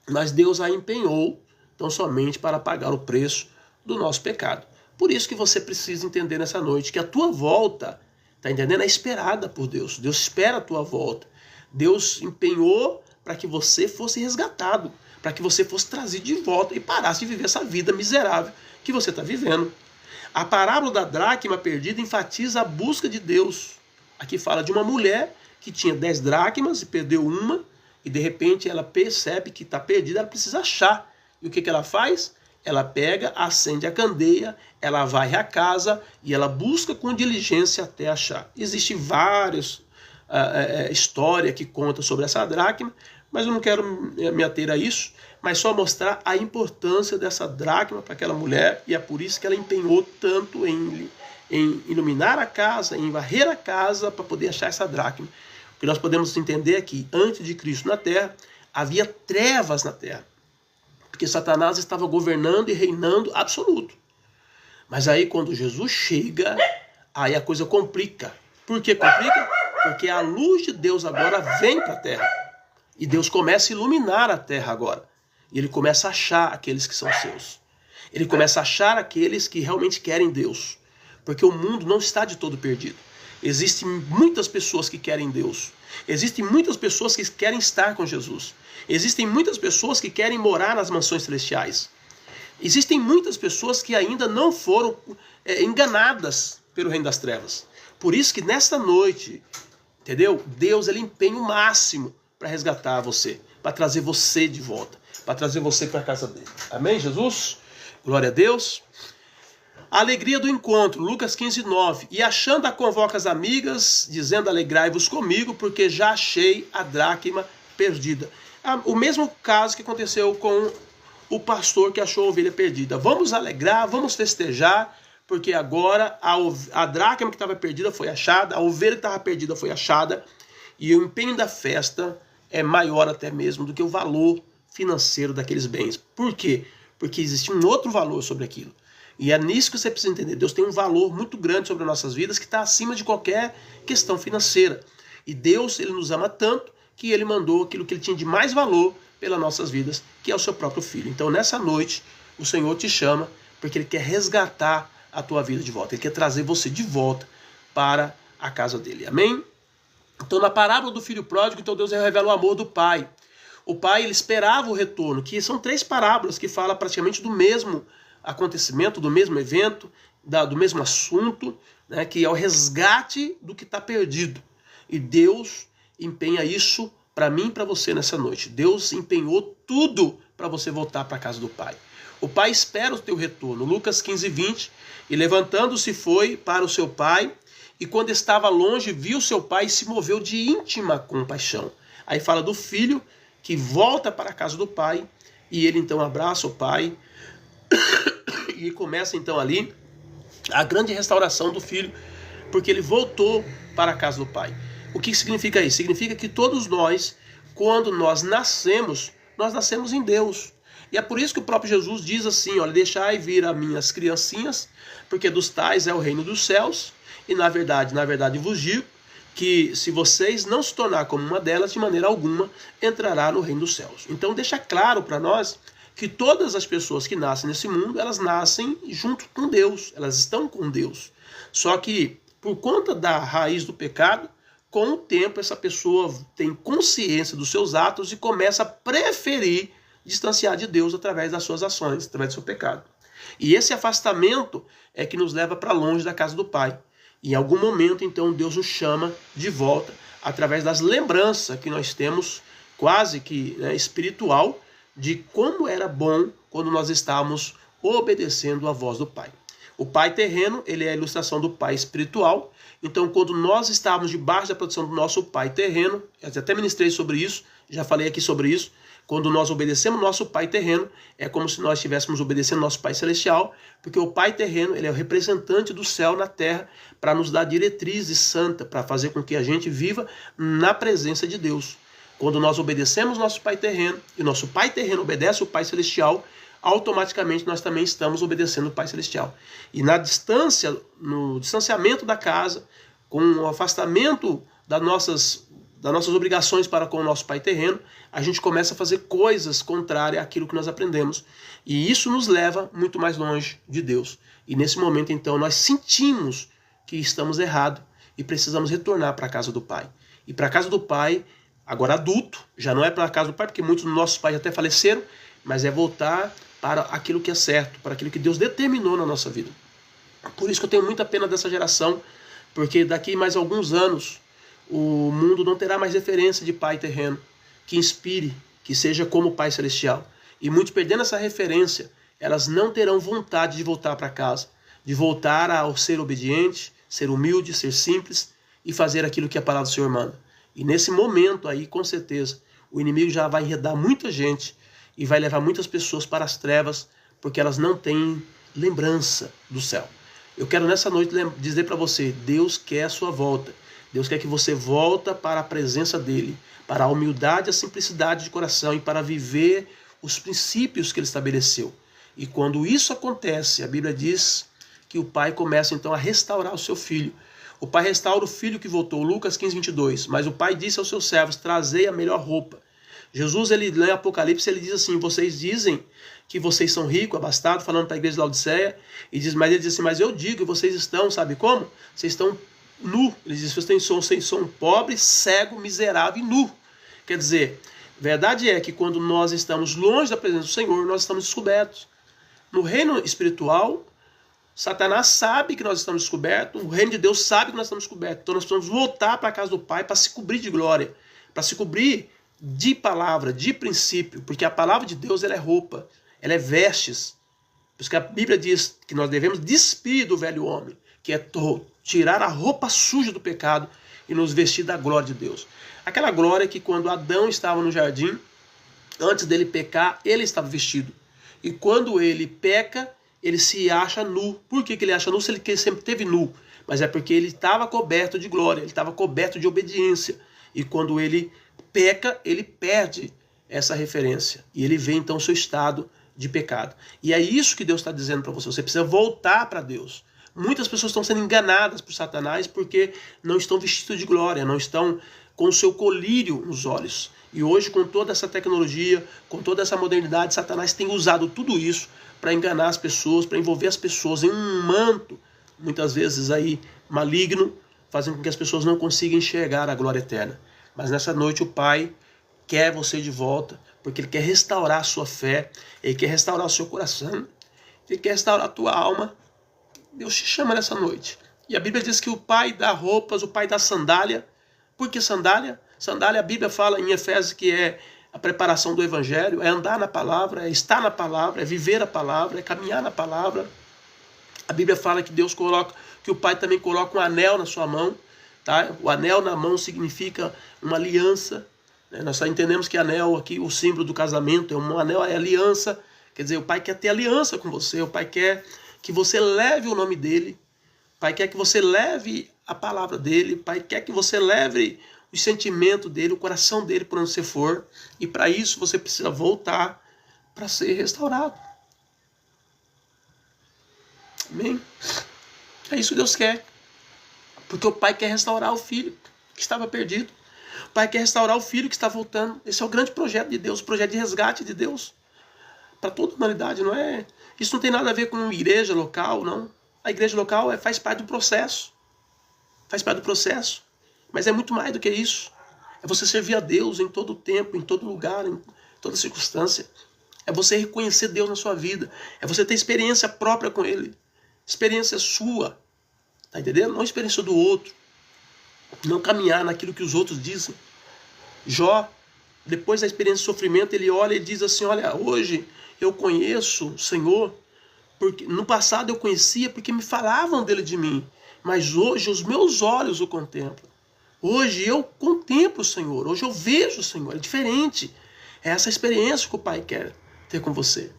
Mas Deus a empenhou tão somente para pagar o preço do nosso pecado. Por isso que você precisa entender nessa noite que a tua volta, está entendendo? É esperada por Deus. Deus espera a tua volta. Deus empenhou para que você fosse resgatado, para que você fosse trazido de volta e parasse de viver essa vida miserável que você está vivendo. A parábola da dracma perdida enfatiza a busca de Deus. Aqui fala de uma mulher que tinha 10 dracmas e perdeu uma, e de repente ela percebe que está perdida, ela precisa achar. E o que ela faz? Ela pega, acende a candeia, ela vai à casa e ela busca com diligência até achar. Existem várias histórias que contam sobre essa dracma, mas eu não quero me ater a isso, mas só mostrar a importância dessa dracma para aquela mulher, e é por isso que ela empenhou tanto em iluminar a casa, em varrer a casa para poder achar essa dracma. O que nós podemos entender é que antes de Cristo na terra, havia trevas na terra, porque Satanás estava governando e reinando absoluto. Mas aí quando Jesus chega, aí a coisa complica. Por que complica? Porque a luz de Deus agora vem para a terra. E Deus começa a iluminar a terra agora. E ele começa a achar aqueles que são seus. Ele começa a achar aqueles que realmente querem Deus. Porque o mundo não está de todo perdido. Existem muitas pessoas que querem Deus. Existem muitas pessoas que querem estar com Jesus. Existem muitas pessoas que querem morar nas mansões celestiais. Existem muitas pessoas que ainda não foram enganadas pelo reino das trevas. Por isso que nesta noite, entendeu? Deus ele empenha o máximo para resgatar você, para trazer você de volta, para trazer você para a casa dele. Amém, Jesus? Glória a Deus. A alegria do encontro, Lucas 15:9. E achando-a convoca as amigas, dizendo: alegrai-vos comigo, porque já achei a dracma perdida. O mesmo caso que aconteceu com o pastor que achou a ovelha perdida. Vamos alegrar, vamos festejar, porque agora a dracma que estava perdida foi achada, a ovelha que estava perdida foi achada, e o empenho da festa é maior até mesmo do que o valor financeiro daqueles bens. Por quê? Porque existe um outro valor sobre aquilo. E é nisso que você precisa entender. Deus tem um valor muito grande sobre as nossas vidas que está acima de qualquer questão financeira. E Deus, ele nos ama tanto que ele mandou aquilo que ele tinha de mais valor pelas nossas vidas, que é o seu próprio Filho. Então, nessa noite, o Senhor te chama porque ele quer resgatar a tua vida de volta. Ele quer trazer você de volta para a casa dele. Amém? Então, na parábola do filho pródigo, então Deus revela o amor do pai. O pai, ele esperava o retorno, que são 3 parábolas que falam praticamente do mesmo acontecimento, do mesmo evento, do mesmo assunto, né, que é o resgate do que está perdido. E Deus empenha isso para mim e para você nessa noite. Deus empenhou tudo para você voltar para a casa do Pai. O Pai espera o teu retorno. Lucas 15:20. E levantando-se foi para o seu pai, e quando estava longe, viu seu pai e se moveu de íntima compaixão. Aí fala do filho que volta para a casa do pai, e ele então abraça o pai, e começa então ali a grande restauração do filho, porque ele voltou para a casa do pai. O que significa isso? Significa que todos nós, quando nós nascemos em Deus. E é por isso que o próprio Jesus diz assim: olha, deixai vir as minhas criancinhas, porque dos tais é o reino dos céus. E na verdade vos digo que se vocês não se tornar como uma delas, de maneira alguma entrará no reino dos céus. Então deixa claro para nós que todas as pessoas que nascem nesse mundo, elas nascem junto com Deus, elas estão com Deus. Só que por conta da raiz do pecado, com o tempo essa pessoa tem consciência dos seus atos e começa a preferir distanciar de Deus através das suas ações, através do seu pecado. E esse afastamento é que nos leva para longe da casa do Pai. E em algum momento, então, Deus nos chama de volta através das lembranças que nós temos, quase que espiritual, de como era bom quando nós estávamos obedecendo a voz do Pai. O Pai terreno, ele é a ilustração do Pai espiritual. Então, quando nós estávamos debaixo da proteção do nosso Pai terreno, eu até ministrei sobre isso, já falei aqui sobre isso, quando nós obedecemos nosso Pai terreno, é como se nós estivéssemos obedecendo nosso Pai celestial, porque o Pai terreno, ele é o representante do céu na terra para nos dar diretrizes santas, para fazer com que a gente viva na presença de Deus. Quando nós obedecemos nosso Pai terreno, e nosso Pai terreno obedece o Pai celestial, automaticamente nós também estamos obedecendo o Pai celestial. E na distância, no distanciamento da casa, com o afastamento das nossas obrigações para com o nosso Pai terreno, a gente começa a fazer coisas contrárias àquilo que nós aprendemos. E isso nos leva muito mais longe de Deus. E nesse momento, então, nós sentimos que estamos errados e precisamos retornar para a casa do Pai. E para a casa do Pai, agora adulto, já não é para a casa do Pai, porque muitos dos nossos pais até faleceram, mas é voltar para aquilo que é certo, para aquilo que Deus determinou na nossa vida. Por isso que eu tenho muita pena dessa geração, porque daqui mais alguns anos o mundo não terá mais referência de pai terreno que inspire, que seja como o Pai celestial. E muitos perdendo essa referência, elas não terão vontade de voltar para casa, de voltar ao ser obediente, ser humilde, ser simples e fazer aquilo que a palavra do Senhor manda. E nesse momento aí, com certeza, o inimigo já vai enredar muita gente e vai levar muitas pessoas para as trevas, porque elas não têm lembrança do céu. Eu quero nessa noite dizer para você, Deus quer a sua volta. Deus quer que você volta para a presença dele, para a humildade e a simplicidade de coração e para viver os princípios que ele estabeleceu. E quando isso acontece, a Bíblia diz que o pai começa então a restaurar o seu filho. O pai restaura o filho que voltou, Lucas 15:22. Mas o pai disse aos seus servos, trazei a melhor roupa. Jesus, ele lê Apocalipse, ele diz assim, vocês dizem que vocês são ricos, abastados, falando para a igreja de Laodiceia, mas ele diz assim, mas eu digo, vocês estão, sabe como? Vocês estão nu. Ele diz, vocês são pobres, cego, miserável e nu. Quer dizer, verdade é que quando nós estamos longe da presença do Senhor, nós estamos descobertos. No reino espiritual, Satanás sabe que nós estamos descobertos, o reino de Deus sabe que nós estamos descobertos. Então nós precisamos voltar para a casa do Pai para se cobrir de glória, para se cobrir de palavra, de princípio, porque a palavra de Deus ela é roupa, ela é vestes. Por isso que a Bíblia diz que nós devemos despir do velho homem, que é tirar a roupa suja do pecado e nos vestir da glória de Deus. Aquela glória que quando Adão estava no jardim, antes dele pecar, ele estava vestido. E quando ele peca, ele se acha nu. Por que ele acha nu? Se ele sempre teve nu. Mas é porque ele estava coberto de glória, ele estava coberto de obediência. E quando ele peca, ele perde essa referência. E ele vê então o seu estado de pecado. E é isso que Deus está dizendo para você. Você precisa voltar para Deus. Muitas pessoas estão sendo enganadas por Satanás porque não estão vestidos de glória, não estão com o seu colírio nos olhos. E hoje, com toda essa tecnologia, com toda essa modernidade, Satanás tem usado tudo isso para enganar as pessoas, para envolver as pessoas em um manto, muitas vezes aí maligno, fazendo com que as pessoas não consigam enxergar a glória eterna. Mas nessa noite o Pai quer você de volta, porque Ele quer restaurar a sua fé, Ele quer restaurar o seu coração, Ele quer restaurar a tua alma. Deus te chama nessa noite. E a Bíblia diz que o Pai dá roupas, o Pai dá sandália. Por que sandália? Sandália, a Bíblia fala em Efésios que é a preparação do Evangelho, é andar na palavra, é estar na palavra, é viver a palavra, é caminhar na palavra. A Bíblia fala que Deus coloca, que o Pai também coloca um anel na sua mão. Tá? O anel na mão significa uma aliança. Né? Nós só entendemos que anel aqui, o símbolo do casamento, um anel é aliança. Quer dizer, o Pai quer ter aliança com você, o Pai quer que você leve o nome dele, o Pai quer que você leve a palavra dele, o Pai quer que você leve o sentimento dele, o coração dele por onde você for, e para isso você precisa voltar para ser restaurado. Amém? É isso que Deus quer, porque o Pai quer restaurar o filho que estava perdido, o Pai quer restaurar o filho que está voltando. Esse é o grande projeto de Deus, o projeto de resgate de Deus para toda a humanidade, não é? Isso não tem nada a ver com igreja local, não. A igreja local faz parte do processo. Faz parte do processo. Mas é muito mais do que isso. É você servir a Deus em todo tempo, em todo lugar, em toda circunstância. É você reconhecer Deus na sua vida. É você ter experiência própria com Ele. Experiência sua. Tá entendendo? Não experiência do outro. Não caminhar naquilo que os outros dizem. Jó, depois da experiência de sofrimento, ele olha e diz assim, olha, hoje eu conheço o Senhor, porque no passado eu conhecia porque me falavam dele de mim, mas hoje os meus olhos o contemplam. Hoje eu contemplo o Senhor, hoje eu vejo o Senhor, é diferente. É essa experiência que o Pai quer ter com você.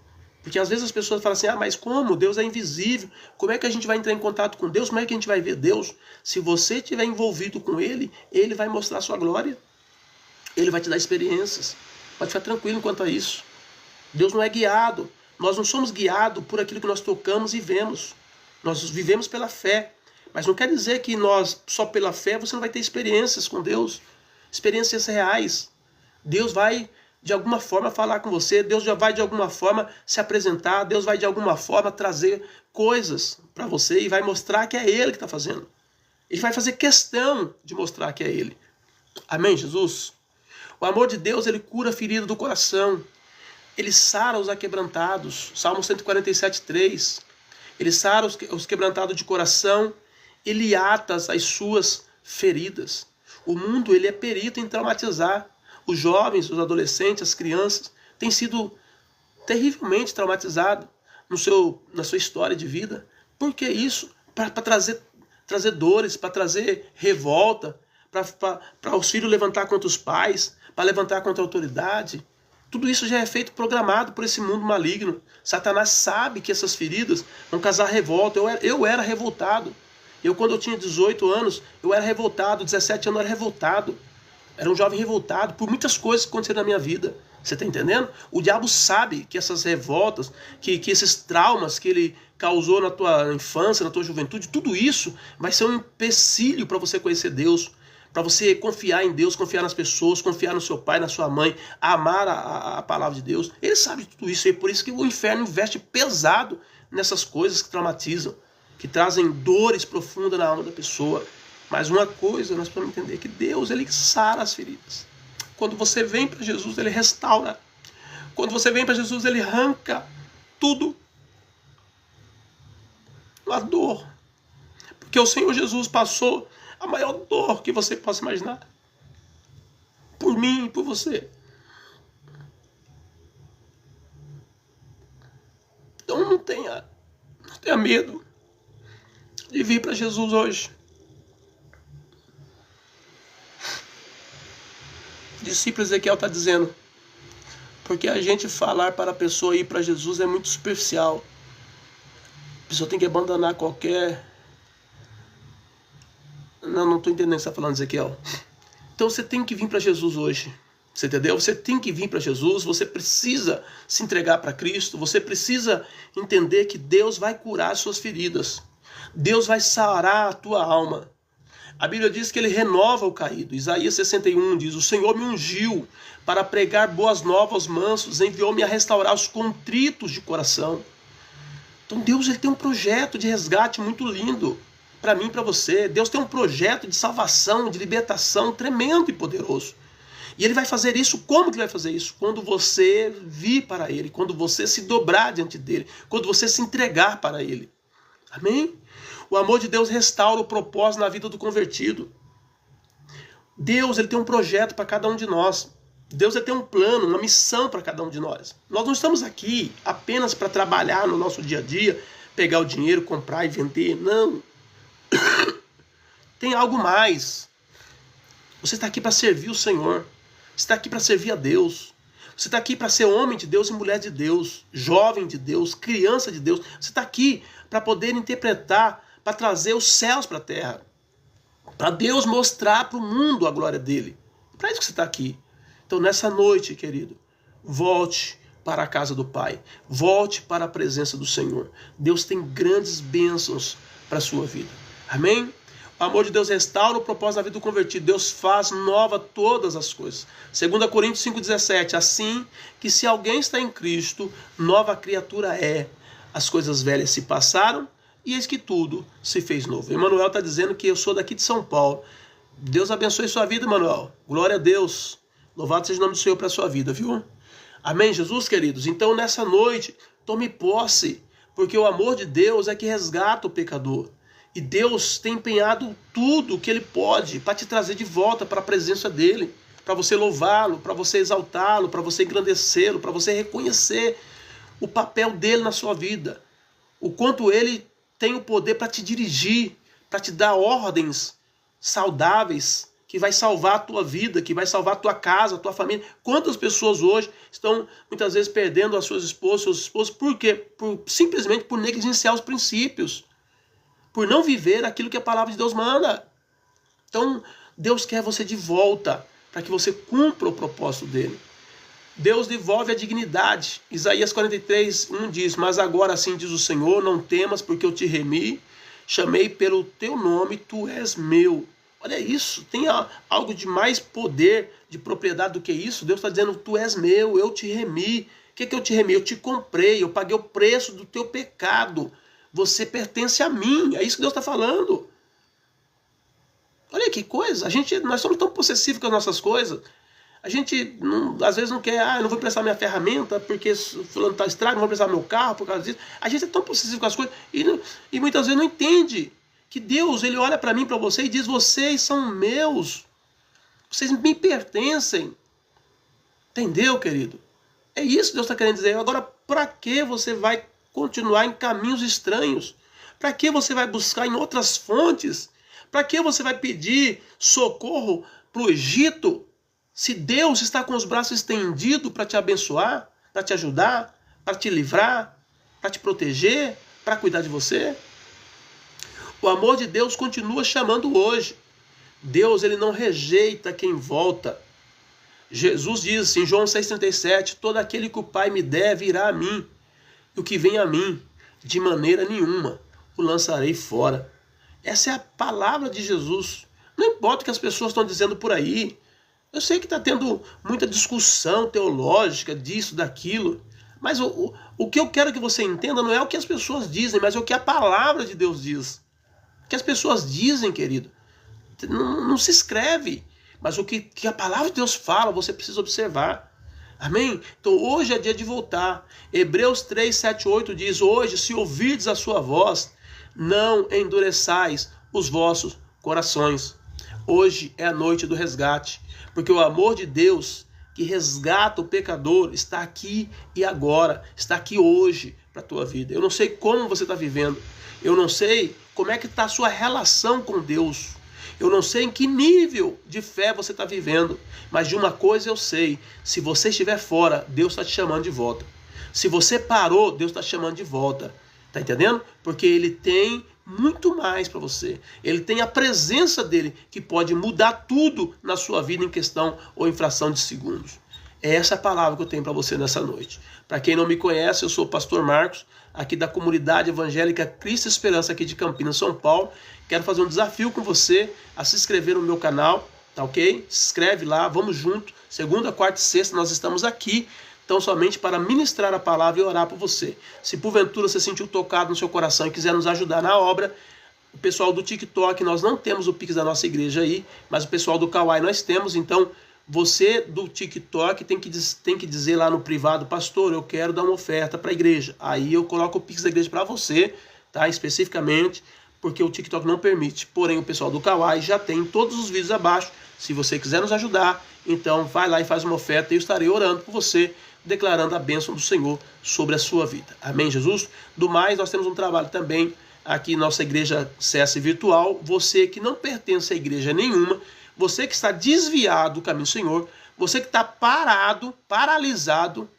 Porque às vezes as pessoas falam assim, mas como? Deus é invisível. Como é que a gente vai entrar em contato com Deus? Como é que a gente vai ver Deus? Se você estiver envolvido com Ele, Ele vai mostrar a sua glória. Ele vai te dar experiências. Pode ficar tranquilo quanto a isso. Deus não é guiado. Nós não somos guiados por aquilo que nós tocamos e vemos. Nós vivemos pela fé. Mas não quer dizer que nós, só pela fé, você não vai ter experiências com Deus. Experiências reais. Deus vai, de alguma forma, falar com você. Deus já vai, de alguma forma, se apresentar. Deus vai, de alguma forma, trazer coisas para você e vai mostrar que é Ele que está fazendo. Ele vai fazer questão de mostrar que é Ele. Amém, Jesus? O amor de Deus, Ele cura a ferida do coração. Ele sara os aquebrantados. Salmo 147, 3. Ele sara os quebrantados de coração. Ele ata as suas feridas. O mundo, ele é perito em traumatizar. Os jovens, os adolescentes, as crianças têm sido terrivelmente traumatizados na sua história de vida. Por que isso? Para trazer dores, para trazer revolta, para os filhos levantar contra os pais, para levantar contra a autoridade. Tudo isso já é feito programado por esse mundo maligno. Satanás sabe que essas feridas vão causar revolta. Eu era revoltado. Quando eu tinha 18 anos, eu era revoltado. 17 anos eu era revoltado. Era um jovem revoltado por muitas coisas que aconteceram na minha vida. Você está entendendo? O diabo sabe que essas revoltas, que esses traumas que ele causou na tua infância, na tua juventude, tudo isso vai ser um empecilho para você conhecer Deus, para você confiar em Deus, confiar nas pessoas, confiar no seu pai, na sua mãe, amar a palavra de Deus. Ele sabe de tudo isso, e é por isso que o inferno investe pesado nessas coisas que traumatizam, que trazem dores profundas na alma da pessoa. Mas uma coisa nós precisamos entender, que Deus, Ele sara as feridas. Quando você vem para Jesus, Ele restaura. Quando você vem para Jesus, Ele arranca tudo. A dor. Porque o Senhor Jesus passou a maior dor que você possa imaginar. Por mim e por você. Então não tenha medo de vir para Jesus hoje. O discípulo Ezequiel está dizendo, porque a gente falar para a pessoa ir para Jesus é muito superficial. A pessoa tem que abandonar qualquer... Não estou entendendo o que você está falando, Ezequiel. Então você tem que vir para Jesus hoje. Você entendeu? Você tem que vir para Jesus, você precisa se entregar para Cristo, você precisa entender que Deus vai curar as suas feridas. Deus vai sarar a tua alma. A Bíblia diz que Ele renova o caído. Isaías 61 diz, o Senhor me ungiu para pregar boas novas aos mansos, enviou-me a restaurar os contritos de coração. Então Deus, Ele tem um projeto de resgate muito lindo para mim e para você. Deus tem um projeto de salvação, de libertação tremendo e poderoso. E Ele vai fazer isso. Como que Ele vai fazer isso? Quando você vir para Ele, quando você se dobrar diante dEle, quando você se entregar para Ele. Amém? O amor de Deus restaura o propósito na vida do convertido. Deus, Ele tem um projeto para cada um de nós. Deus, Ele tem um plano, uma missão para cada um de nós. Nós não estamos aqui apenas para trabalhar no nosso dia a dia, pegar o dinheiro, comprar e vender. Não. Tem algo mais. Você está aqui para servir o Senhor. Você está aqui para servir a Deus. Você está aqui para ser homem de Deus e mulher de Deus, jovem de Deus, criança de Deus. Você está aqui para poder interpretar, para trazer os céus para a terra. Para Deus mostrar para o mundo a glória dele. Para isso que você está aqui. Então nessa noite, querido, volte para a casa do Pai. Volte para a presença do Senhor. Deus tem grandes bênçãos para a sua vida. Amém? O amor de Deus restaura o propósito da vida do convertido. Deus faz nova todas as coisas. 2 Coríntios 5,17. Assim que se alguém está em Cristo, nova criatura é. As coisas velhas se passaram e eis que tudo se fez novo. Emanuel está dizendo que eu sou daqui de São Paulo. Deus abençoe sua vida, Emanuel. Glória a Deus. Louvado seja o nome do Senhor para a sua vida, viu? Amém, Jesus, queridos? Então, nessa noite, tome posse, porque o amor de Deus é que resgata o pecador. E Deus tem empenhado tudo o que Ele pode para te trazer de volta para a presença dEle, para você louvá-lo, para você exaltá-lo, para você engrandecê-lo, para você reconhecer o papel dEle na sua vida, o quanto Ele tem o poder para te dirigir, para te dar ordens saudáveis, que vai salvar a tua vida, que vai salvar a tua casa, a tua família. Quantas pessoas hoje estão muitas vezes perdendo as suas esposas, seus esposos, por quê? Simplesmente por negligenciar os princípios, por não viver aquilo que a palavra de Deus manda. Então, Deus quer você de volta, para que você cumpra o propósito dele. Deus devolve a dignidade. Isaías 43:1 diz: mas agora assim diz o Senhor, não temas, porque eu te remi, chamei pelo teu nome, tu és meu. Olha isso, tem algo de mais poder, de propriedade do que isso? Deus está dizendo, tu és meu, eu te remi. O que eu te remi? Eu te comprei, eu paguei o preço do teu pecado. Você pertence a mim, é isso que Deus está falando. Olha que coisa, nós somos tão possessivos com as nossas coisas. A gente às vezes não quer, eu não vou prestar minha ferramenta porque fulano está estrago, não vou prestar meu carro por causa disso. A gente é tão possessivo com as coisas e muitas vezes não entende que Deus, ele olha para mim, para você e diz, vocês são meus, vocês me pertencem. Entendeu, querido? É isso que Deus está querendo dizer. Agora, para que você vai continuar em caminhos estranhos? Para que você vai buscar em outras fontes? Para que você vai pedir socorro para o Egito? Se Deus está com os braços estendidos para te abençoar, para te ajudar, para te livrar, para te proteger, para cuidar de você. O amor de Deus continua chamando hoje. Deus, ele não rejeita quem volta. Jesus diz em João 6,37, todo aquele que o Pai me der virá a mim, e o que vem a mim, de maneira nenhuma, o lançarei fora. Essa é a palavra de Jesus. Não importa o que as pessoas estão dizendo por aí. Eu sei que está tendo muita discussão teológica disso, daquilo, mas o que eu quero que você entenda não é o que as pessoas dizem, mas é o que a palavra de Deus diz. O que as pessoas dizem, querido, não se escreve, mas o que a palavra de Deus fala, você precisa observar. Amém? Então hoje é dia de voltar. Hebreus 3, 7, 8 diz, hoje, se ouvirdes a sua voz, não endureçais os vossos corações. Hoje é a noite do resgate, porque o amor de Deus que resgata o pecador está aqui e agora, está aqui hoje para a tua vida. Eu não sei como você está vivendo, eu não sei como é que está a sua relação com Deus, eu não sei em que nível de fé você está vivendo, mas de uma coisa eu sei, se você estiver fora, Deus está te chamando de volta. Se você parou, Deus está te chamando de volta. Está entendendo? Porque Ele tem muito mais para você. Ele tem a presença dele que pode mudar tudo na sua vida em questão ou em fração de segundos. É essa a palavra que eu tenho para você nessa noite. Para quem não me conhece, eu sou o pastor Marcos, aqui da comunidade evangélica Cristo e Esperança aqui de Campinas, São Paulo. Quero fazer um desafio com você a se inscrever no meu canal, tá ok? Se inscreve lá, vamos junto. Segunda, quarta e sexta nós estamos aqui. Então, somente para ministrar a palavra e orar por você. Se porventura você sentiu tocado no seu coração e quiser nos ajudar na obra, o pessoal do TikTok, nós não temos o Pix da nossa igreja aí, mas o pessoal do Kawaii nós temos. Então, você do TikTok tem que dizer lá no privado, pastor, eu quero dar uma oferta para a igreja. Aí eu coloco o Pix da igreja para você, tá? Especificamente, porque o TikTok não permite. Porém, o pessoal do Kawaii já tem todos os vídeos abaixo. Se você quiser nos ajudar, então vai lá e faz uma oferta e eu estarei orando por você, declarando a bênção do Senhor sobre a sua vida. Amém, Jesus? Do mais, nós temos um trabalho também aqui na nossa igreja CS Virtual. Você que não pertence a igreja nenhuma, você que está desviado do caminho do Senhor, você que está paralisado,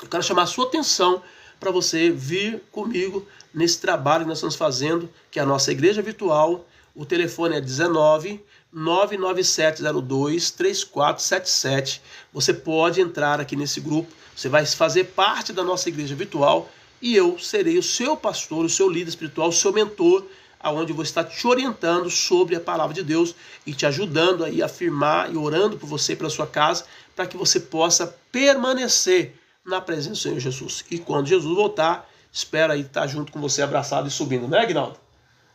eu quero chamar a sua atenção para você vir comigo nesse trabalho que nós estamos fazendo, que é a nossa igreja virtual. O telefone é 19 99702 3477. Você pode entrar aqui nesse grupo, você vai fazer parte da nossa igreja virtual e eu serei o seu pastor, o seu líder espiritual, o seu mentor, aonde eu vou estar te orientando sobre a palavra de Deus e te ajudando aí a afirmar e orando por você, pela sua casa, para que você possa permanecer na presença do Senhor Jesus. E quando Jesus voltar, espera aí estar junto com você, abraçado e subindo, né, Aguinaldo?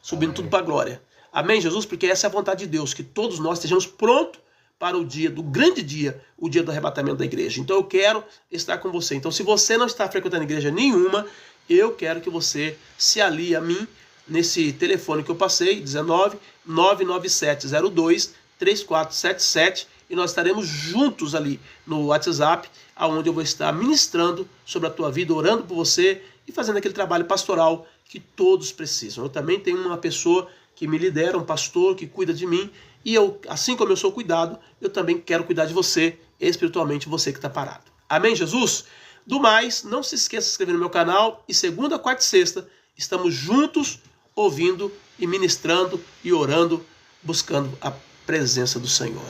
Subindo tudo para a glória. Amém, Jesus? Porque essa é a vontade de Deus, que todos nós estejamos prontos para o dia do grande dia, o dia do arrebatamento da igreja. Então eu quero estar com você. Então se você não está frequentando igreja nenhuma, eu quero que você se alie a mim nesse telefone que eu passei, 19 99702 3477, e nós estaremos juntos ali no WhatsApp, aonde eu vou estar ministrando sobre a tua vida, orando por você e fazendo aquele trabalho pastoral que todos precisam. Eu também tenho uma pessoa que me lidera, um pastor que cuida de mim, e eu, assim como eu sou cuidado, eu também quero cuidar de você, espiritualmente, você que está parado. Amém, Jesus? Do mais, não se esqueça de se inscrever no meu canal, e segunda, quarta e sexta, estamos juntos, ouvindo e ministrando e orando, buscando a presença do Senhor.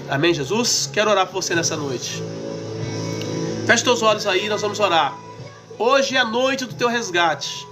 Amém, Jesus? Quero orar por você nessa noite. Feche teus olhos aí, nós vamos orar. Hoje é a noite do teu resgate.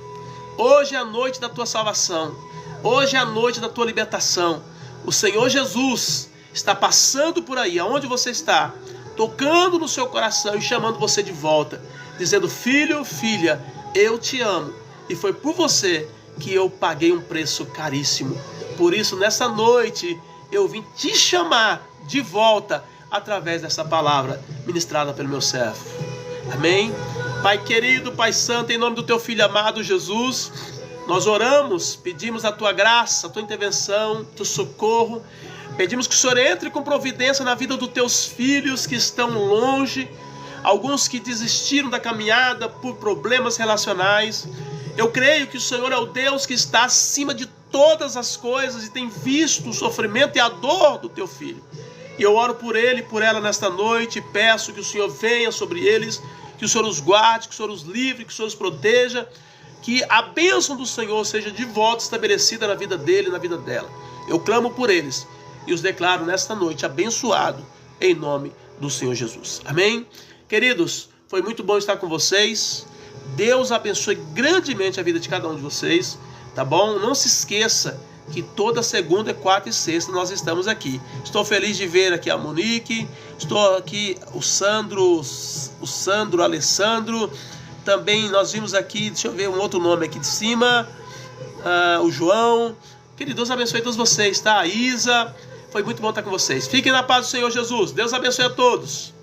Hoje é a noite da tua salvação. Hoje é a noite da tua libertação. O Senhor Jesus está passando por aí, aonde você está, tocando no seu coração e chamando você de volta, dizendo: filho, filha, eu te amo. E foi por você que eu paguei um preço caríssimo. Por isso, nessa noite, eu vim te chamar de volta através dessa palavra ministrada pelo meu servo. Amém? Pai querido, Pai santo, em nome do teu filho amado Jesus, nós oramos, pedimos a tua graça, a tua intervenção, teu socorro. Pedimos que o Senhor entre com providência na vida dos teus filhos que estão longe, alguns que desistiram da caminhada por problemas relacionais. Eu creio que o Senhor é o Deus que está acima de todas as coisas e tem visto o sofrimento e a dor do teu filho. E eu oro por ele e por ela nesta noite e peço que o Senhor venha sobre eles, que o Senhor os guarde, que o Senhor os livre, que o Senhor os proteja, que a bênção do Senhor seja de volta estabelecida na vida dele e na vida dela. Eu clamo por eles e os declaro nesta noite abençoado em nome do Senhor Jesus. Amém? Queridos, foi muito bom estar com vocês. Deus abençoe grandemente a vida de cada um de vocês, tá bom? Não se esqueça que toda segunda, quarta e sexta nós estamos aqui. Estou feliz de ver aqui a Monique, estou aqui o Sandro, Alessandro, também nós vimos aqui, deixa eu ver um outro nome aqui de cima, o João. Querido, Deus abençoe todos vocês, tá? A Isa, foi muito bom estar com vocês. Fiquem na paz do Senhor Jesus. Deus abençoe a todos.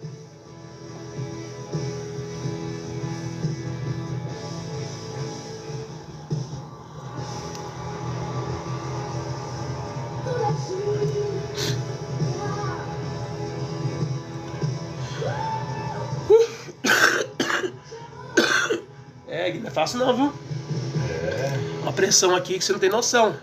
Não é fácil não, viu? Uma pressão aqui que você não tem noção.